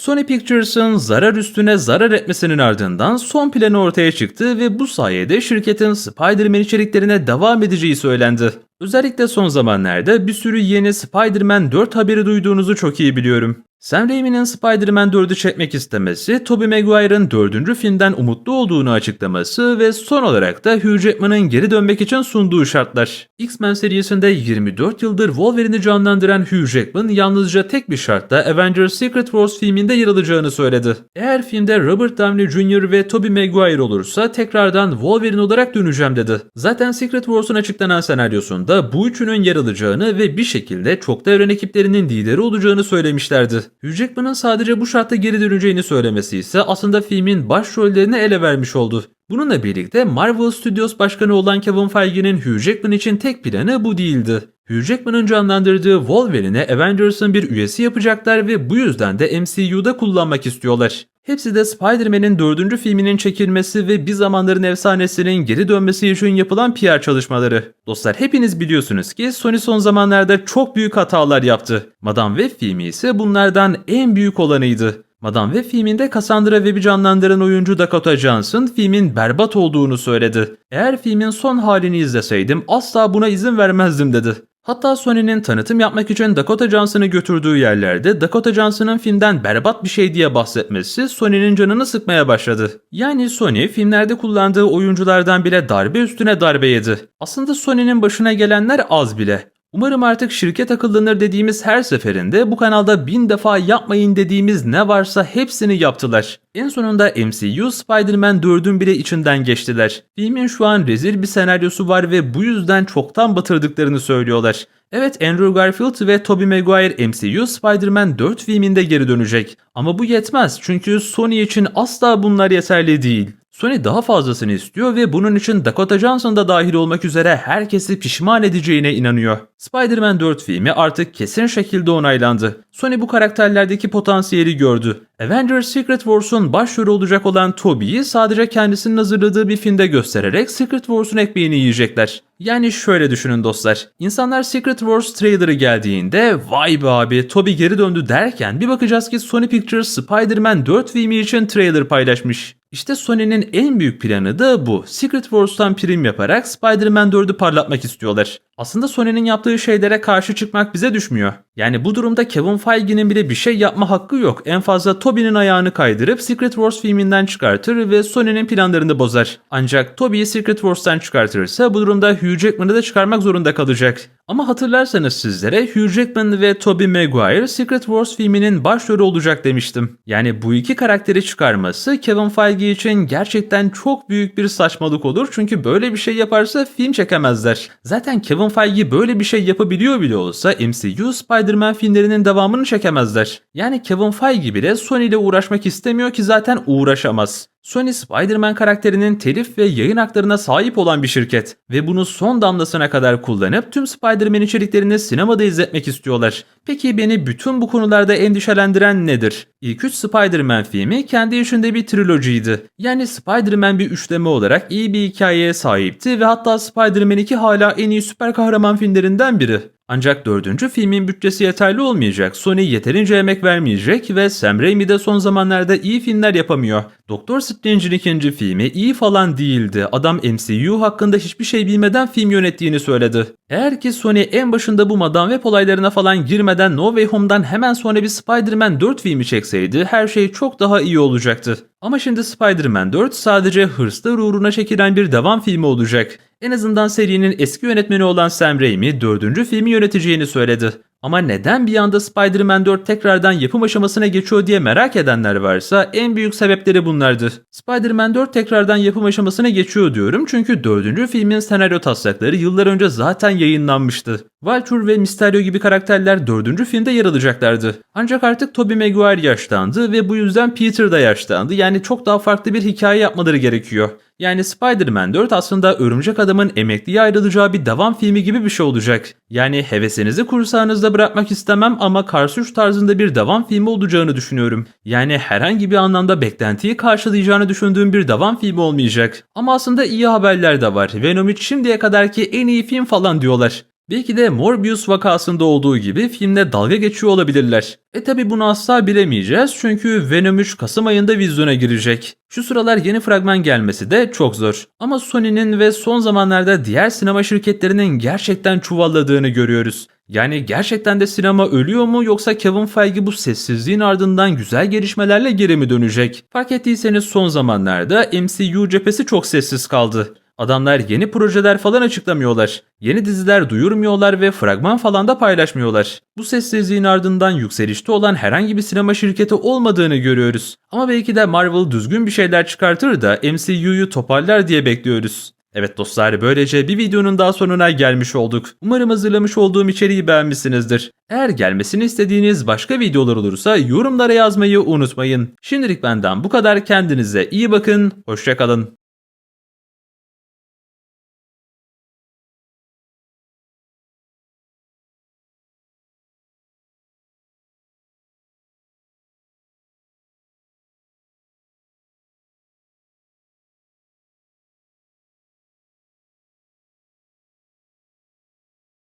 Sony Pictures'ın zarar üstüne zarar etmesinin ardından son planı ortaya çıktı ve bu sayede şirketin Spider-Man içeriklerine devam edeceği söylendi. Özellikle son zamanlarda bir sürü yeni Spider-Man 4 haberi duyduğunuzu çok iyi biliyorum. Sam Raimi'nin Spider-Man 4'ü çekmek istemesi, Tobey Maguire'ın 4. filmden umutlu olduğunu açıklaması ve son olarak da Hugh Jackman'ın geri dönmek için sunduğu şartlar. X-Men serisinde 24 yıldır Wolverine'i canlandıran Hugh Jackman yalnızca tek bir şartla Avengers Secret Wars filminde yer alacağını söyledi. Eğer filmde Robert Downey Jr. ve Tobey Maguire olursa tekrardan Wolverine olarak döneceğim dedi. Zaten Secret Wars'un açıklanan senaryosunda bu üçünün yer alacağını ve bir şekilde çok evren ekiplerinin lideri olacağını söylemişlerdi. Hugh Jackman'ın sadece bu şartta geri döneceğini söylemesi ise aslında filmin başrollerini ele vermiş oldu. Bununla birlikte Marvel Studios başkanı olan Kevin Feige'nin Hugh Jackman için tek planı bu değildi. Hugh Jackman'ın canlandırdığı Wolverine'i Avengers'ın bir üyesi yapacaklar ve bu yüzden de MCU'da kullanmak istiyorlar. Hepsi de Spider-Man'in 4. filminin çekilmesi ve bir zamanların efsanesinin geri dönmesi için yapılan PR çalışmaları. Dostlar hepiniz biliyorsunuz ki Sony son zamanlarda çok büyük hatalar yaptı. Madame Web filmi ise bunlardan en büyük olanıydı. Madame Web filminde Cassandra Webb'i canlandıran oyuncu Dakota Johnson filmin berbat olduğunu söyledi. Eğer filmin son halini izleseydim asla buna izin vermezdim dedi. Hatta Sony'nin tanıtım yapmak için Dakota Johnson'ı götürdüğü yerlerde Dakota Johnson'ın filmden berbat bir şey diye bahsetmesi Sony'nin canını sıkmaya başladı. Yani Sony filmlerde kullandığı oyunculardan bile darbe üstüne darbe yedi. Aslında Sony'nin başına gelenler az bile. Umarım artık şirket akıllanır dediğimiz her seferinde bu kanalda 1000 defa yapmayın dediğimiz ne varsa hepsini yaptılar. En sonunda MCU Spider-Man 4'ün bile içinden geçtiler. Filmin şu an rezil bir senaryosu var ve bu yüzden çoktan batırdıklarını söylüyorlar. Evet, Andrew Garfield ve Tobey Maguire MCU Spider-Man 4 filminde geri dönecek. Ama bu yetmez çünkü Sony için asla bunlar yeterli değil. Sony daha fazlasını istiyor ve bunun için Dakota Johnson da dahil olmak üzere herkesi pişman edeceğine inanıyor. Spider-Man 4 filmi artık kesin şekilde onaylandı. Sony bu karakterlerdeki potansiyeli gördü. Avengers Secret Wars'un başrolü olacak olan Tobey'i sadece kendisinin hazırladığı bir filmde göstererek Secret Wars'un ekmeğini yiyecekler. Yani şöyle düşünün dostlar. İnsanlar Secret Wars trailer'ı geldiğinde vay be abi Tobey geri döndü derken bir bakacağız ki Sony Pictures Spider-Man 4 filmi için trailer paylaşmış. İşte Sony'nin en büyük planı da bu. Secret Wars'tan prim yaparak Spider-Man 4'ü parlatmak istiyorlar. Aslında Sony'nin yaptığı şeylere karşı çıkmak bize düşmüyor. Yani bu durumda Kevin Feige'nin bile bir şey yapma hakkı yok. En fazla Tobey'nin ayağını kaydırıp Secret Wars filminden çıkartır ve Sony'nin planlarını bozar. Ancak Tobey'i Secret Wars'tan çıkartırsa bu durumda Hugh Jackman'ı da çıkarmak zorunda kalacak. Ama hatırlarsanız sizlere Hugh Jackman ve Tobey Maguire Secret Wars filminin başrolü olacak demiştim. Yani bu iki karakteri çıkarması Kevin Feige için gerçekten çok büyük bir saçmalık olur. Çünkü böyle bir şey yaparsa film çekemezler. Zaten Kevin Feige böyle bir şey yapabiliyor bile olsa MCU Spider-Man filmlerinin devamını çekemezler. Yani Kevin Feige bile Sony ile uğraşmak istemiyor ki zaten uğraşamaz. Sony Spider-Man karakterinin telif ve yayın haklarına sahip olan bir şirket ve bunu son damlasına kadar kullanıp tüm Spider-Man içeriklerini sinemada izletmek istiyorlar. Peki beni bütün bu konularda endişelendiren nedir? İlk 3 Spider-Man filmi kendi içinde bir trilojiydi. Yani Spider-Man bir üçleme olarak iyi bir hikayeye sahipti ve hatta Spider-Man 2 hala en iyi süper kahraman filmlerinden biri. Ancak 4. filmin bütçesi yeterli olmayacak, Sony yeterince emek vermeyecek ve Sam Raimi de son zamanlarda iyi filmler yapamıyor. Doctor Strange'in 2. filmi iyi falan değildi. Adam MCU hakkında hiçbir şey bilmeden film yönettiğini söyledi. Eğer ki Sony en başında bu Madame Web olaylarına falan girmeden No Way Home'dan hemen sonra bir Spider-Man 4 filmi çekseydi her şey çok daha iyi olacaktı. Ama şimdi Spider-Man 4 sadece hırslar uğruna çekilen bir devam filmi olacak. En azından serinin eski yönetmeni olan Sam Raimi 4. filmi yöneteceğini söyledi. Ama neden bir anda Spider-Man 4 tekrardan yapım aşamasına geçiyor diye merak edenler varsa en büyük sebepleri bunlardı. Spider-Man 4 tekrardan yapım aşamasına geçiyor diyorum çünkü 4. filmin senaryo taslakları yıllar önce zaten yayınlanmıştı. Vulture ve Mysterio gibi karakterler 4. filmde yer alacaklardı. Ancak artık Tobey Maguire yaşlandı ve bu yüzden Peter da yaşlandı. Yani çok daha farklı bir hikaye yapmaları gerekiyor. Yani Spider-Man 4 aslında Örümcek Adam'ın emekliye ayrılacağı bir devam filmi gibi bir şey olacak. Yani hevesinizi kursağınızda bırakmak istemem ama Cars 3 tarzında bir devam filmi olacağını düşünüyorum. Yani herhangi bir anlamda beklentiyi karşılayacağını düşündüğüm bir devam filmi olmayacak. Ama aslında iyi haberler de var. Venom 3 şimdiye kadarki en iyi film falan diyorlar. Belki de Morbius vakasında olduğu gibi filmde dalga geçiyor olabilirler. Tabi bunu asla bilemeyeceğiz çünkü Venom 3 Kasım ayında vizyona girecek. Şu sıralar yeni fragman gelmesi de çok zor. Ama Sony'nin ve son zamanlarda diğer sinema şirketlerinin gerçekten çuvalladığını görüyoruz. Yani gerçekten de sinema ölüyor mu yoksa Kevin Feige bu sessizliğin ardından güzel gelişmelerle geri mi dönecek? Fark ettiyseniz son zamanlarda MCU cephesi çok sessiz kaldı. Adamlar yeni projeler falan açıklamıyorlar. Yeni diziler duyurmuyorlar ve fragman falan da paylaşmıyorlar. Bu sessizliğin ardından yükselişte olan herhangi bir sinema şirketi olmadığını görüyoruz. Ama belki de Marvel düzgün bir şeyler çıkartır da MCU'yu toparlar diye bekliyoruz. Evet dostlar, böylece bir videonun daha sonuna gelmiş olduk. Umarım hazırlamış olduğum içeriği beğenmişsinizdir. Eğer gelmesini istediğiniz başka videolar olursa yorumlara yazmayı unutmayın. Şimdilik benden bu kadar, kendinize iyi bakın, hoşça kalın.